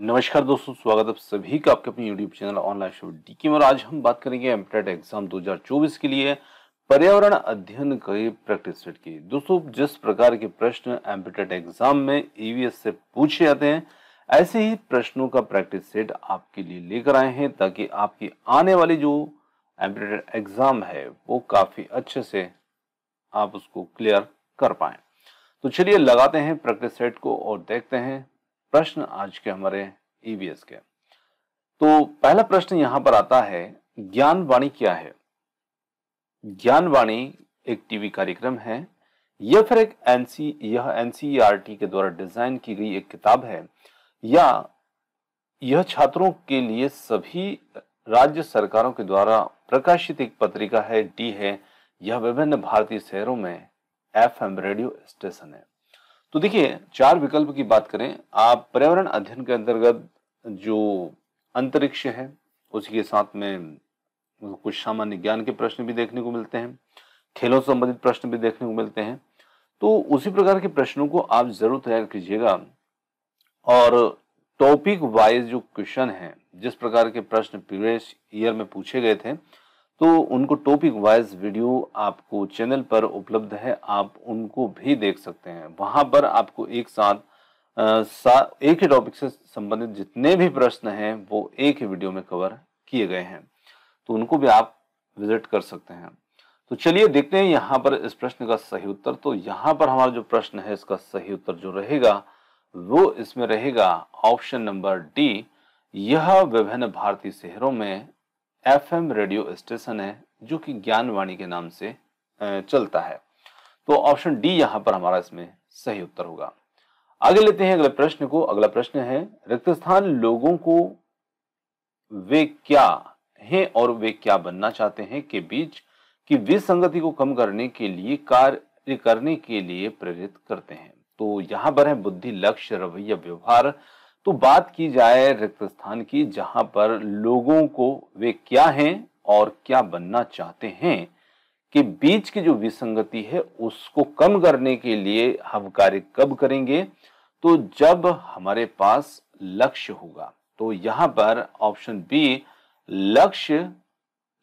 नमस्कार दोस्तों, स्वागत है आप सभी का आपके अपने YouTube channel online show DK में। और आज हम बात करेंगे एमटेट एग्जाम 2024 के लिए पर्यावरण अध्ययन के प्रैक्टिस सेट की। दोस्तों, जिस प्रकार के प्रश्न एमटेट एग्जाम में ईवीएस से पूछे जाते हैं, ऐसे ही प्रश्नों का प्रैक्टिस सेट आपके लिए लेकर आए हैं ताकि आपकी आने वाली जो एमटेट एग्जाम है वो काफी अच्छे से आप उसको क्लियर कर पाए। तो चलिए लगाते हैं प्रैक्टिस सेट को और देखते हैं प्रश्न आज के हमारे ईवीएस के। तो पहला प्रश्न यहां पर आता है, ज्ञानवाणी क्या है? ज्ञानवाणी एक टीवी कार्यक्रम है या फिर यह एनसीईआरटी के द्वारा डिजाइन की गई एक किताब है, या यह छात्रों के लिए सभी राज्य सरकारों के द्वारा प्रकाशित एक पत्रिका है? डी है, यह विभिन्न भारतीय शहरों में एफएम रेडियो स्टेशन है। तो देखिए, चार विकल्प की बात करें, आप पर्यावरण अध्ययन के अंतर्गत जो अंतरिक्ष है उसी के साथ में कुछ सामान्य ज्ञान के प्रश्न भी देखने को मिलते हैं, खेलों से संबंधित प्रश्न भी देखने को मिलते हैं। तो उसी प्रकार के प्रश्नों को आप जरूर तैयार कीजिएगा और टॉपिक वाइज जो क्वेश्चन है, जिस प्रकार के प्रश्न प्रीवियस ईयर में पूछे गए थे, तो उनको टॉपिक वाइज वीडियो आपको चैनल पर उपलब्ध है, आप उनको भी देख सकते हैं। वहां पर आपको एक साथ एक ही टॉपिक से संबंधित जितने भी प्रश्न हैं वो एक ही वीडियो में कवर किए गए हैं, तो उनको भी आप विजिट कर सकते हैं। तो चलिए देखते हैं यहाँ पर इस प्रश्न का सही उत्तर। तो यहाँ पर हमारा जो प्रश्न है इसका सही उत्तर जो रहेगा वो इसमें रहेगा ऑप्शन नंबर डी, यह विभिन्न भारतीय शहरों में एफएम रेडियो स्टेशन है जो कि ज्ञानवाणी के नाम से चलता है। तो ऑप्शन डी यहां पर हमारा इसमें सही उत्तर होगा। आगे लेते हैं अगले प्रश्न को। अगला प्रश्न है, रिक्त स्थान लोगों को वे क्या हैं और वे क्या बनना चाहते हैं के बीच की विसंगति को कम करने के लिए कार्य करने के लिए प्रेरित करते हैं। तो यहां पर है बुद्धि, लक्ष्य, रवैया, व्यवहार। तो बात की जाए रिक्त स्थान की, जहां पर लोगों को वे क्या हैं और क्या बनना चाहते हैं के बीच की जो विसंगति है उसको कम करने के लिए हम कार्य कब करेंगे? तो जब हमारे पास लक्ष्य होगा। तो यहां पर ऑप्शन बी, लक्ष्य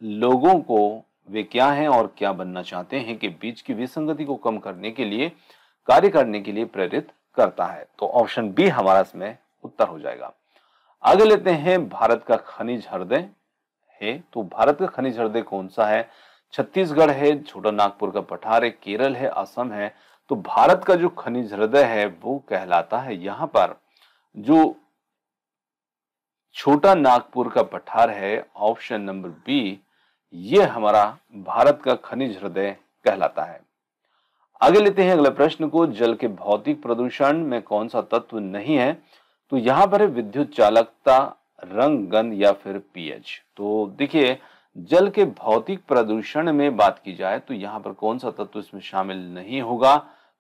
लोगों को वे क्या हैं और क्या बनना चाहते हैं के बीच की विसंगति को कम करने के लिए कार्य करने के लिए प्रेरित करता है। तो ऑप्शन बी हमारा इसमें उत्तर हो जाएगा। आगे लेते हैं, भारत का खनिज हृदय है। तो भारत का खनिज हृदय कौन सा है? छत्तीसगढ़ है, छोटा नागपुर का पठार है, केरल है, असम है। तो भारत का जो खनिज हृदय है वो कहलाता है, यहां पर जो छोटा नागपुर का पठार है, ऑप्शन नंबर बी, ये हमारा भारत का खनिज हृदय कहलाता है। आगे लेते हैं अगले प्रश्न को, जल के भौतिक प्रदूषण में कौन सा तत्व नहीं है? तो यहां पर है विद्युत चालकता, रंग, गंध या फिर पीएच। तो देखिए, जल के भौतिक प्रदूषण में बात की जाए तो यहां पर कौन सा तत्व इसमें शामिल नहीं होगा?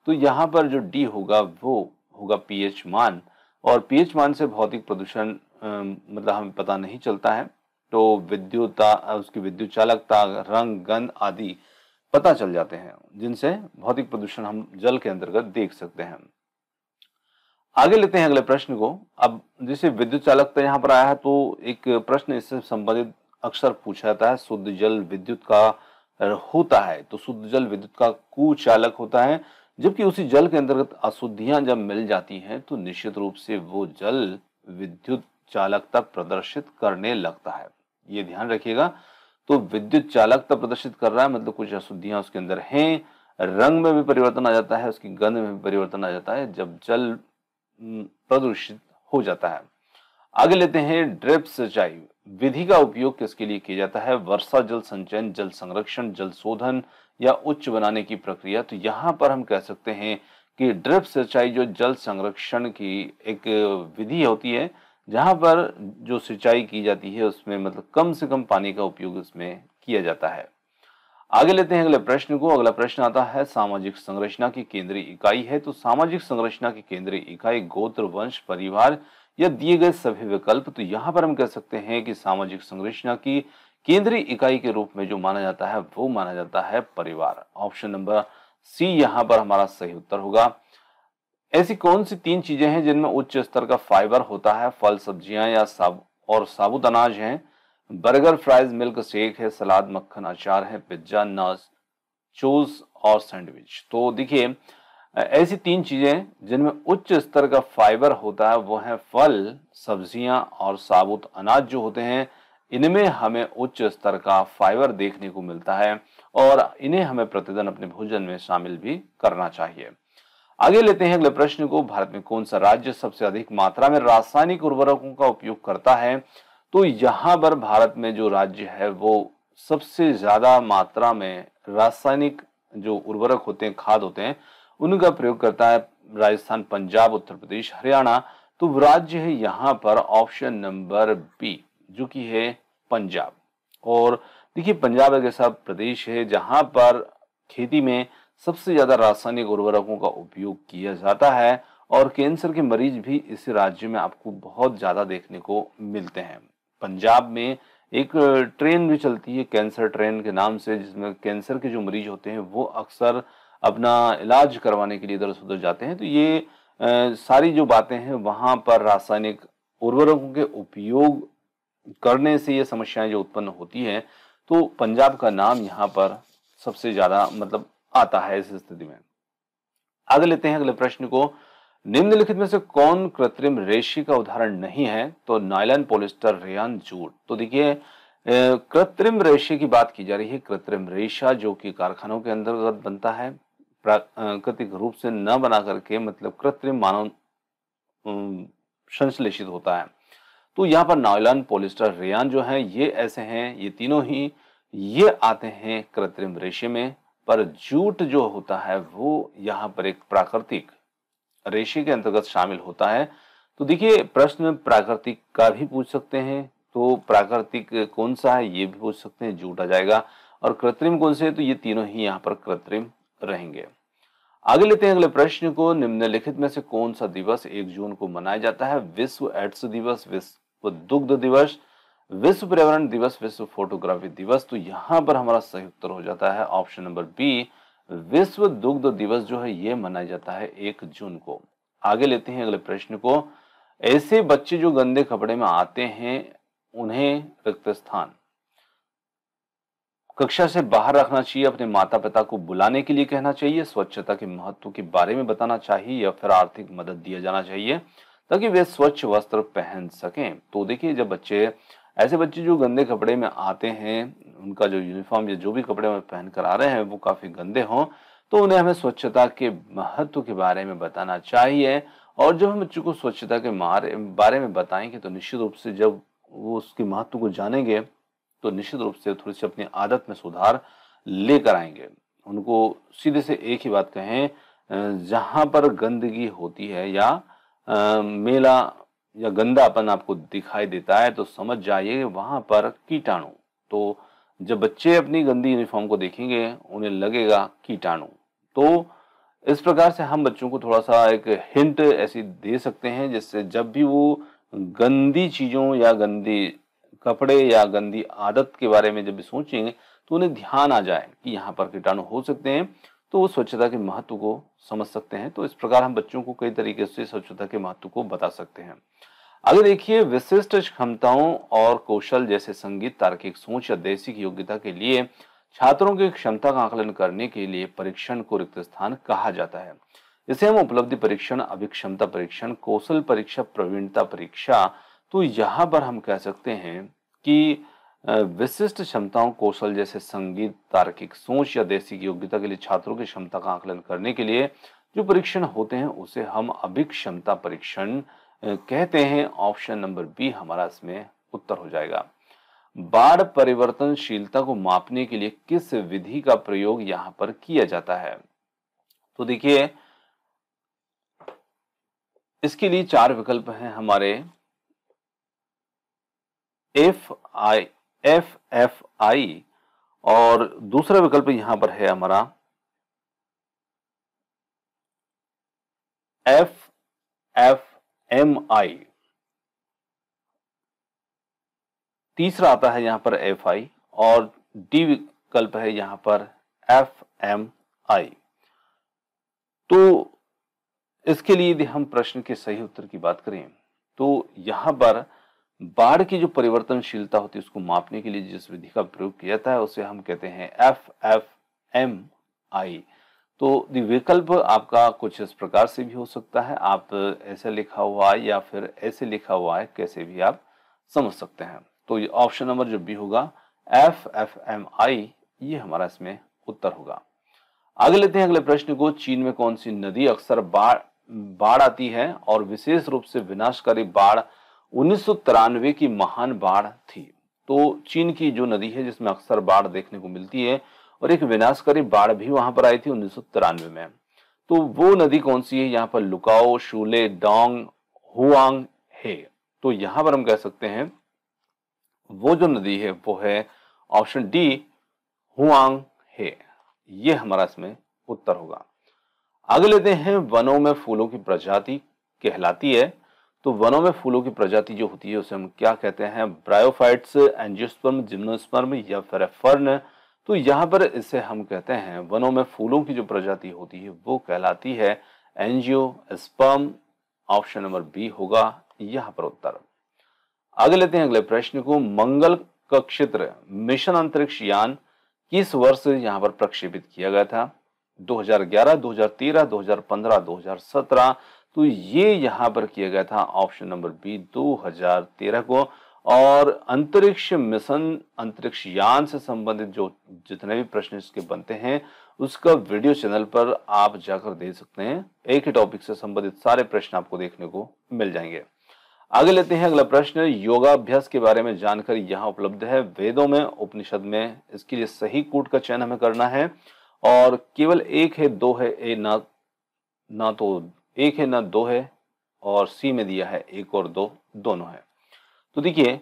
तो यहां पर जो डी होगा वो होगा पीएच मान। और पीएच मान से भौतिक प्रदूषण मतलब हमें पता नहीं चलता है। तो उसकी विद्युत चालकता, रंग, गंध आदि पता चल जाते हैं, जिनसे भौतिक प्रदूषण हम जल के अंतर्गत देख सकते हैं। आगे लेते हैं अगले प्रश्न को। अब जैसे विद्युत चालकता यहाँ पर आया है, तो एक प्रश्न इससे संबंधित अक्सर पूछा जाता है, शुद्ध जल विद्युत का होता है। तो शुद्ध जल विद्युत का कुचालक होता है, जबकि उसी जल के अंतर्गत अशुद्धियां जब मिल जाती हैं तो निश्चित रूप से वो जल विद्युत चालकता प्रदर्शित करने लगता है। ये ध्यान रखिएगा। तो विद्युत चालकता प्रदर्शित कर रहा है मतलब कुछ अशुद्धियां उसके अंदर हैं। रंग में भी परिवर्तन आ जाता है, उसकी गंध में भी परिवर्तन आ जाता है जब जल प्रदूषित हो जाता है। आगे लेते हैं, ड्रिप सिंचाई विधि का उपयोग किसके लिए किया जाता है? वर्षा जल संचयन, जल संरक्षण, जल शोधन या उच्च बनाने की प्रक्रिया। तो यहाँ पर हम कह सकते हैं कि ड्रिप सिंचाई जो जल संरक्षण की एक विधि होती है, जहां पर जो सिंचाई की जाती है उसमें मतलब कम से कम पानी का उपयोग इसमें किया जाता है। आगे लेते हैं अगले प्रश्न को। अगला प्रश्न आता है, सामाजिक संरचना की केंद्रीय इकाई है। तो सामाजिक संरचना की केंद्रीय इकाई गोत्र, वंश, परिवार या दिए गए सभी विकल्प। तो यहाँ पर हम कह सकते हैं कि सामाजिक संरचना की केंद्रीय इकाई के रूप में जो माना जाता है वो माना जाता है परिवार। ऑप्शन नंबर सी यहाँ पर हमारा सही उत्तर होगा। ऐसी कौन सी 3 चीजें हैं जिनमें उच्च स्तर का फाइबर होता है? फल, सब्जियां या साबुत अनाज हैं, बर्गर, फ्राइज, मिल्क शेक है, सलाद, मक्खन, अचार है, पिज्जा, नाचोस और सैंडविच। तो देखिए ऐसी 3 चीजें जिनमें उच्च स्तर का फाइबर होता है वो है फल, सब्जियां और साबुत अनाज जो होते हैं। इनमें हमें उच्च स्तर का फाइबर देखने को मिलता है और इन्हें हमें प्रतिदिन अपने भोजन में शामिल भी करना चाहिए। आगे लेते हैं अगले प्रश्न को। भारत में कौन सा राज्य सबसे अधिक मात्रा में रासायनिक उर्वरकों का उपयोग करता है? तो यहाँ पर भारत में जो राज्य है वो सबसे ज्यादा मात्रा में रासायनिक जो उर्वरक होते हैं, खाद होते हैं, उनका प्रयोग करता है राजस्थान, पंजाब, उत्तर प्रदेश, हरियाणा। तो राज्य है यहाँ पर ऑप्शन नंबर बी, जो कि है पंजाब। और देखिए पंजाब एक ऐसा प्रदेश है जहां पर खेती में सबसे ज्यादा रासायनिक उर्वरकों का उपयोग किया जाता है और कैंसर के मरीज भी इस राज्य में आपको बहुत ज्यादा देखने को मिलते हैं। पंजाब में एक ट्रेन भी चलती है कैंसर ट्रेन के नाम से, जिसमें कैंसर के जो मरीज होते हैं वो अक्सर अपना इलाज करवाने के लिए इधर से उधर जाते हैं। तो ये सारी जो बातें हैं वहां पर रासायनिक उर्वरकों के उपयोग करने से ये समस्याएं जो उत्पन्न होती हैं, तो पंजाब का नाम यहाँ पर सबसे ज्यादा मतलब आता है इस स्थिति में। आगे लेते हैं अगले प्रश्न को। निम्नलिखित में से कौन कृत्रिम रेशे का उदाहरण नहीं है? तो नायलॉन, पॉलिस्टर, रेयन, जूट। तो देखिए कृत्रिम रेशे की बात की जा रही है। कृत्रिम रेशा जो कि कारखानों के अंतर्गत बनता है, प्राकृतिक रूप से न बना करके, मतलब कृत्रिम मानव संश्लेषित होता है। तो यहाँ पर नायलॉन, पॉलिस्टर, रेयन जो है ये ऐसे हैं, ये तीनों ही ये आते हैं कृत्रिम रेशे में। पर जूट जो होता है वो यहाँ पर एक प्राकृतिक रेशे के अंतर्गत शामिल होता है। तो देखिए प्रश्न प्राकृतिक का भी पूछ सकते हैं, तो प्राकृतिक कौन सा है ये भी पूछ सकते हैं, जूट आ जाएगा। और कृत्रिम कौन से है? तो ये तीनों ही यहाँ पर कृत्रिम रहेंगे। आगे लेते हैं अगले प्रश्न को। निम्नलिखित में से कौन सा दिवस 1 जून को मनाया जाता है? विश्व एड्स दिवस, विश्व दुग्ध दिवस, विश्व पर्यावरण दिवस, विश्व फोटोग्राफी दिवस। तो यहाँ पर हमारा सही उत्तर हो जाता है ऑप्शन नंबर बी, विश्व दुग्ध दिवस जो है ये मनाया जाता है 1 जून को। आगे लेते हैं अगले प्रश्न को। ऐसे बच्चे जो गंदे कपड़े में आते हैं उन्हें रिक्त स्थान कक्षा से बाहर रखना चाहिए, अपने माता पिता को बुलाने के लिए कहना चाहिए, स्वच्छता के महत्व के बारे में बताना चाहिए, या फिर आर्थिक मदद दिया जाना चाहिए ताकि वे स्वच्छ वस्त्र पहन सकें। तो देखिए जब ऐसे बच्चे जो गंदे कपड़े में आते हैं, उनका जो यूनिफॉर्म या जो भी कपड़े में पहन कर आ रहे हैं वो काफी गंदे हों, तो उन्हें हमें स्वच्छता के महत्व के बारे में बताना चाहिए। और जब हम बच्चों को स्वच्छता के बारे में बताएंगे तो निश्चित रूप से जब वो उसके महत्व को जानेंगे तो निश्चित रूप से थोड़ी सी अपनी आदत में सुधार लेकर आएंगे। उनको सीधे से एक ही बात कहें, जहां पर गंदगी होती है या मेला या गंदापन आपको दिखाई देता है तो समझ जाइए वहां पर कीटाणु। तो जब बच्चे अपनी गंदी यूनिफॉर्म को देखेंगे उन्हें लगेगा कीटाणु। तो इस प्रकार से हम बच्चों को थोड़ा सा एक हिंट ऐसी दे सकते हैं जिससे जब भी वो गंदी चीजों या गंदी कपड़े या गंदी आदत के बारे में जब भी सोचेंगे तो उन्हें ध्यान आ जाए कि यहाँ पर कीटाणु हो सकते हैं, तो वो स्वच्छता के महत्व को समझ सकते हैं। तो इस प्रकार हम बच्चों को कई तरीके से स्वच्छता के महत्व को बता सकते हैं। आगे देखिए, विशिष्ट क्षमताओं और कौशल जैसे संगीत, तार्किक सोच या देशिक योग्यता के लिए छात्रों की क्षमता का आकलन करने के लिए परीक्षण को रिक्त स्थान कहा जाता है। इसे हम उपलब्धि परीक्षण, अभिक्षमता परीक्षण, कौशल परीक्षा, प्रवीणता परीक्षा। तो यहाँ पर हम कह सकते हैं कि विशिष्ट क्षमताओं, कौशल जैसे संगीत, तार्किक सोच या देशिक योग्यता के लिए छात्रों की क्षमता का आकलन करने के लिए जो परीक्षण होते हैं उसे हम अभिक्षमता परीक्षण कहते हैं। ऑप्शन नंबर बी हमारा इसमें उत्तर हो जाएगा। बाढ़ परिवर्तनशीलता को मापने के लिए किस विधि का प्रयोग यहाँ पर किया जाता है? तो देखिए इसके लिए 4 विकल्प हैं हमारे। FFI और दूसरा विकल्प यहां पर है हमारा FFMI, तीसरा आता है यहां पर FI और डी विकल्प है यहां पर FMI। तो इसके लिए यदि हम प्रश्न के सही उत्तर की बात करें तो यहाँ पर बाढ़ की जो परिवर्तनशीलता होती है उसको मापने के लिए जिस विधि का प्रयोग किया जाता है उसे हम कहते हैं FFMI। तो विकल्प आपका कुछ इस प्रकार से भी हो सकता है, आप ऐसे लिखा हुआ है या फिर ऐसे लिखा हुआ है, कैसे भी आप समझ सकते हैं। तो ये ऑप्शन नंबर जो बी होगा FFMI, ये हमारा इसमें उत्तर होगा। आगे लेते हैं अगले प्रश्न को। चीन में कौन सी नदी अक्सर बाढ़ आती है और विशेष रूप से विनाशकारी बाढ़ 1993 की महान बाढ़ थी। तो चीन की जो नदी है जिसमें अक्सर बाढ़ देखने को मिलती है और एक विनाशकारी बाढ़ भी वहां पर आई थी 1993 में। तो वो नदी कौन सी है? यहाँ पर लुकाओ, शूले, डोंग, हुआंग है। तो यहां पर हम कह सकते हैं वो जो नदी है वो है ऑप्शन डी, हुआंग है। ये हमारा इसमें उत्तर होगा। आगे लेते हैं, वनों में फूलों की प्रजाति कहलाती है। तो वनों में फूलों की प्रजाति जो होती है उसे हम क्या कहते हैं? ब्रायोफाइट्स, एंजियोस्पर्म, जिम्नोस्पर्म या फिर फर्न। तो यहाँ पर इसे हम कहते हैं, वनों में फूलों की जो प्रजाति होती है वो कहलाती है एंजियोस्पर्म। ऑप्शन नंबर बी होगा यहाँ पर उत्तर। आगे लेते हैं अगले प्रश्न को। मंगल कक्षेत्र मिशन अंतरिक्ष यान किस वर्ष यहाँ पर प्रक्षेपित किया गया था? 2011, 2013, 2015, 2017। तो ये यहाँ पर किया गया था ऑप्शन नंबर बी 2013 को। और अंतरिक्ष मिशन, अंतरिक्ष यान से संबंधित जो जितने भी प्रश्न इसके बनते हैं उसका वीडियो चैनल पर आप जाकर देख सकते हैं। एक ही टॉपिक से संबंधित सारे प्रश्न आपको देखने को मिल जाएंगे। आगे लेते हैं अगला प्रश्न। योगाभ्यास के बारे में जानकारी यहाँ उपलब्ध है वेदों में, उपनिषद में। इसके लिए सही कूट का चयन हमें करना है और केवल एक है, दो है, ए ना तो एक है ना दो है, और सी में दिया है एक और दो, दोनों है। तो देखिए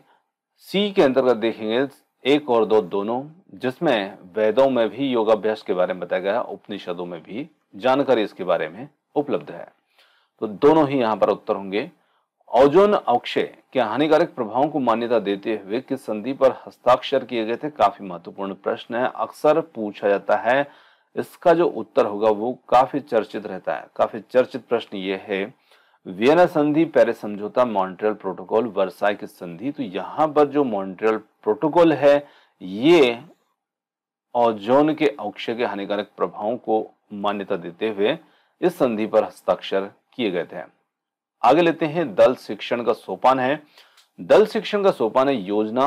सी के अंतर्गत देखेंगे एक और दो दोनों, जिसमें वेदों में भी योगाभ्यास के बारे में बताया गया, उपनिषदों में भी जानकारी इसके बारे में उपलब्ध है। तो दोनों ही यहाँ पर उत्तर होंगे। ओजोन अवक्षय के हानिकारक प्रभावों को मान्यता देते हुए किस संधि पर हस्ताक्षर किए गए थे? काफी महत्वपूर्ण प्रश्न है, अक्सर पूछा जाता है। इसका जो उत्तर होगा वो काफी चर्चित रहता है। काफी चर्चित प्रश्न ये है, वियना संधि, पेरिस समझौता, मॉन्ट्रियल प्रोटोकॉल, वर्साई की संधि। तो यहाँ पर जो मॉन्ट्रियल प्रोटोकॉल है ये ओजोन के अवक्षय के हानिकारक प्रभावों को मान्यता देते हुए इस संधि पर हस्ताक्षर किए गए थे। आगे लेते हैं, दल शिक्षण का सोपान है। दल शिक्षण का सोपान है योजना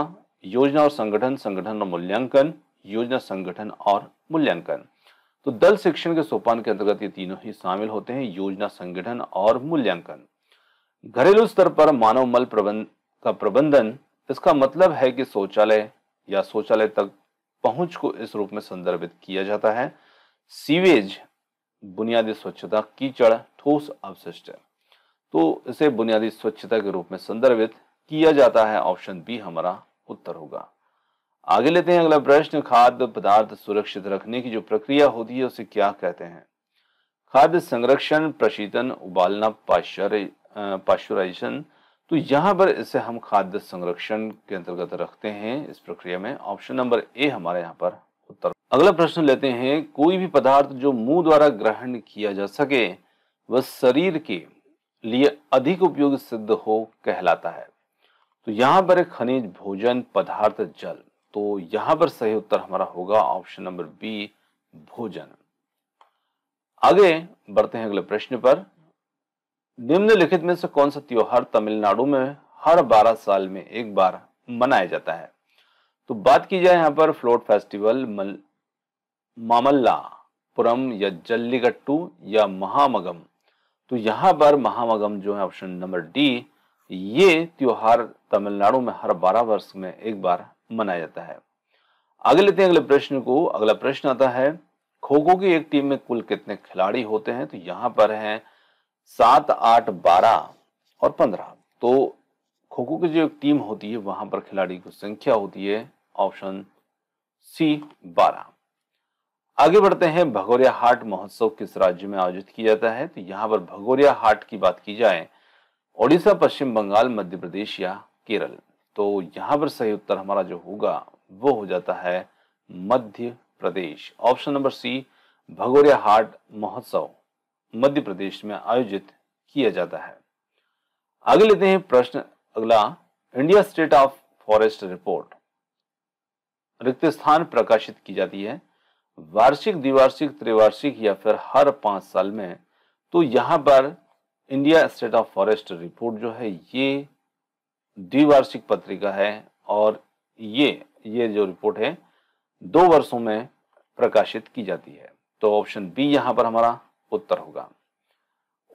और संगठन, संगठन और मूल्यांकन, योजना, संगठन और मूल्यांकन। तो दल शिक्षण के सोपान के अंतर्गत ये तीनों ही शामिल होते हैं, योजना, संगठन और मूल्यांकन। घरेलू स्तर पर मानव मल का प्रबंधन, इसका मतलब है कि शौचालय या शौचालय तक पहुंच को इस रूप में संदर्भित किया जाता है। सीवेज, बुनियादी स्वच्छता, कीचड़, ठोस अपशिष्ट। तो इसे बुनियादी स्वच्छता के रूप में संदर्भित किया जाता है। ऑप्शन बी हमारा उत्तर होगा। आगे लेते हैं अगला प्रश्न। खाद्य पदार्थ सुरक्षित रखने की जो प्रक्रिया होती है उसे क्या कहते हैं? खाद्य संरक्षण, प्रशीतन, उबालना, पाश्चराइजेशन। तो यहाँ पर इसे हम खाद्य संरक्षण के अंतर्गत रखते हैं इस प्रक्रिया में। ऑप्शन नंबर ए हमारे यहाँ पर उत्तर। अगला प्रश्न लेते हैं, कोई भी पदार्थ जो मुंह द्वारा ग्रहण किया जा सके वह शरीर के लिए अधिक उपयोगी सिद्ध हो कहलाता है। तो यहाँ पर खनिज, भोजन, पदार्थ, जल। तो यहाँ पर सही उत्तर हमारा होगा ऑप्शन नंबर बी, भोजन। आगे बढ़ते हैं अगले प्रश्न पर। निम्नलिखित में से कौन सा त्योहार तमिलनाडु में हर 12 साल में एक बार मनाया जाता है? तो बात की जाए यहाँ पर फ्लोट फेस्टिवल, मामल्लापुरम या जल्लीकट्टू या महामगम। तो यहाँ पर महामगम जो है ऑप्शन नंबर डी, ये त्योहार तमिलनाडु में हर 12 वर्ष में एक बार मनाया जाता है। आगे लेते हैं अगले प्रश्न को। अगला प्रश्न आता है, खो खो की एक टीम में कुल कितने खिलाड़ी होते हैं? तो यहाँ पर हैं 7, 8, 12 और 15। तो खो खो की जो एक टीम होती है वहां पर खिलाड़ी की संख्या होती है ऑप्शन सी, 12। आगे बढ़ते हैं, भगोरिया हाट महोत्सव किस राज्य में आयोजित किया जाता है? तो यहाँ पर भगोरिया हाट की बात की जाए ओडिशा, पश्चिम बंगाल, मध्य प्रदेश या केरल। तो यहाँ पर सही उत्तर हमारा जो होगा वो हो जाता है Madhya Pradesh. Option number C, Bhagoria हाट महोत्सव मध्य प्रदेश में आयोजित किया जाता है। आगे लेते हैं प्रश्न अगला, India state of forest report रिक्त स्थान प्रकाशित की जाती है वार्षिक, द्विवार्षिक, त्रिवार्षिक या फिर हर 5 साल में। तो यहां पर India state of forest report जो है ये द्विवार्षिक पत्रिका है और ये जो रिपोर्ट है 2 वर्षों में प्रकाशित की जाती है। तो ऑप्शन बी यहां पर हमारा उत्तर होगा।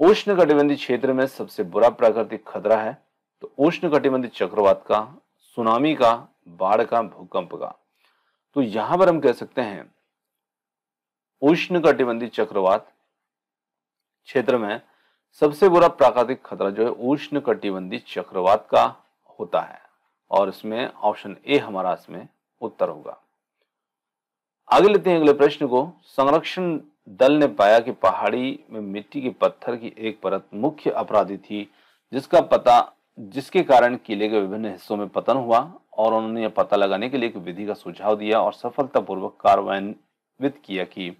उष्णकटिबंधीय क्षेत्र में सबसे बुरा प्राकृतिक खतरा है, तो उष्णकटिबंधीय चक्रवात का, सुनामी का, बाढ़ का, भूकंप का। तो यहां पर हम कह सकते हैं उष्णकटिबंधीय चक्रवात क्षेत्र में सबसे बुरा प्राकृतिक खतरा जो है उष्णकटिबंधीय चक्रवात का होता है और इसमें ऑप्शन ए हमारा इसमें उत्तर होगा। आगे लेते हैं अगले प्रश्न को। संरक्षण दल ने पाया कि पहाड़ी में मिट्टी के पत्थर की एक परत मुख्य अपराधी थी जिसके कारण किले के विभिन्न हिस्सों में पतन हुआ और उन्होंने यह पता लगाने के लिए एक विधि का सुझाव दिया और सफलतापूर्वक कार्यान्वित किया कि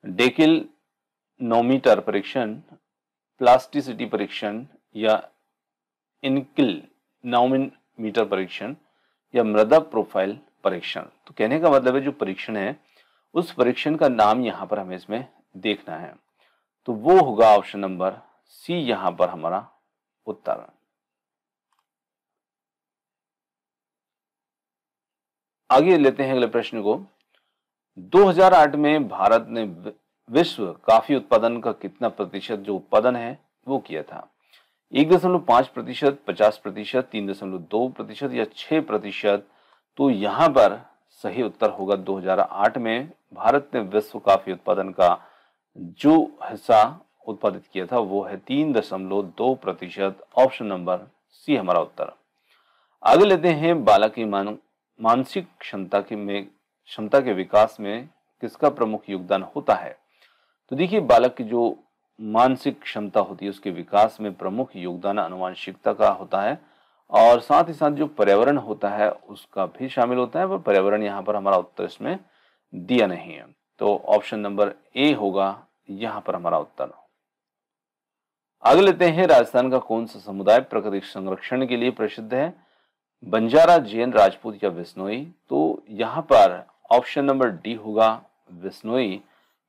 डेकिलनोमीटर परीक्षण, प्लास्टिसिटी परीक्षण या इंक्लिनोमीटर परीक्षण या मृदा प्रोफाइल परीक्षण। तो कहने का मतलब है जो परीक्षण है उस परीक्षण का नाम यहां पर हमें इसमें देखना है। तो वो होगा ऑप्शन नंबर सी यहां पर हमारा उत्तर। आगे लेते हैं अगले प्रश्न को। 2008 में भारत ने विश्व कॉफी उत्पादन का कितना प्रतिशत जो उत्पादन है वो किया था? 1.5%, 50%, 3.2% या 6%। तो यहां पर सही उत्तर होगा 2008 में भारत ने विश्व कॉफी उत्पादन का जो हिस्सा उत्पादित किया था वो है 3.2%। ऑप्शन नंबर सी हमारा उत्तर। आगे लेते हैं बालक की मानसिक क्षमता के विकास में किसका प्रमुख योगदान होता है? तो देखिए बालक की जो मानसिक क्षमता होती है उसके विकास में प्रमुख योगदान आनुवंशिकता का होता है और साथ ही साथ जो पर्यावरण होता है उसका भी शामिल होता है, पर पर्यावरण यहाँ पर हमारा उत्तर इसमें दिया नहीं है। तो ऑप्शन नंबर ए होगा यहाँ पर हमारा उत्तर। आगे लेते हैं राजस्थान का कौन सा समुदाय प्राकृतिक संरक्षण के लिए प्रसिद्ध है? बंजारा, जैन, राजपूत या बिश्नोई। तो यहाँ पर ऑप्शन नंबर डी होगा बिश्नोई।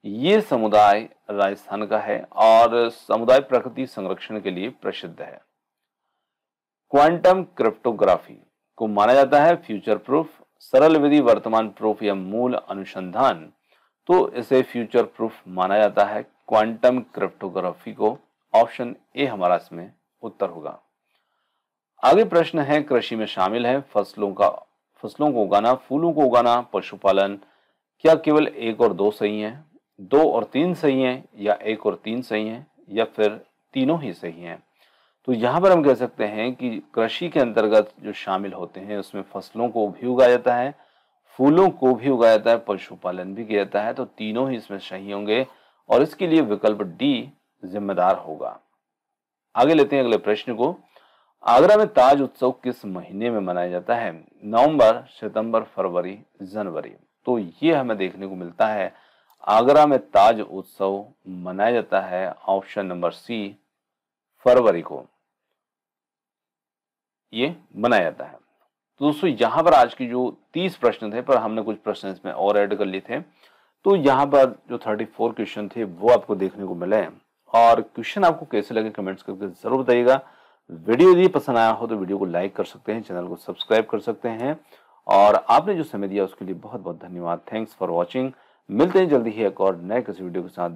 ये समुदाय राजस्थान का है और समुदाय प्रकृति संरक्षण के लिए प्रसिद्ध है। क्वांटम क्रिप्टोग्राफी को माना जाता है फ्यूचर प्रूफ, सरल विधि, वर्तमान प्रूफ या मूल अनुसंधान। तो इसे फ्यूचर प्रूफ माना जाता है क्वांटम क्रिप्टोग्राफी को। ऑप्शन ए हमारा इसमें उत्तर होगा। आगे प्रश्न है कृषि में शामिल है फसलों को उगाना, फूलों को उगाना, पशुपालन। क्या केवल 1 और 2 सही है, 2 और 3 सही है या 1 और 3 सही है या फिर तीनों ही सही हैं? तो यहाँ पर हम कह सकते हैं कि कृषि के अंतर्गत जो शामिल होते हैं उसमें फसलों को भी उगाया जाता है, फूलों को भी उगाया जाता है, पशुपालन भी किया जाता है। तो तीनों ही इसमें सही होंगे और इसके लिए विकल्प डी जिम्मेदार होगा। आगे लेते हैं अगले प्रश्न को। आगरा में ताज उत्सव किस महीने में मनाया जाता है? नवंबर, सितंबर, फरवरी, जनवरी। तो ये हमें देखने को मिलता है आगरा में ताज उत्सव मनाया जाता है ऑप्शन नंबर सी, फरवरी को ये मनाया जाता है। तो दोस्तों यहाँ पर आज की जो 30 प्रश्न थे पर हमने कुछ प्रश्न इसमें और ऐड कर लिए थे। तो यहाँ पर जो 34 क्वेश्चन थे वो आपको देखने को मिले और क्वेश्चन आपको कैसे लगे कमेंट्स करके जरूर बताइएगा। वीडियो यदि पसंद आया हो तो वीडियो को लाइक कर सकते हैं, चैनल को सब्सक्राइब कर सकते हैं और आपने जो समय दिया उसके लिए बहुत बहुत धन्यवाद। Thanks for watching. मिलते हैं जल्दी ही एक और नए किसी वीडियो के साथ।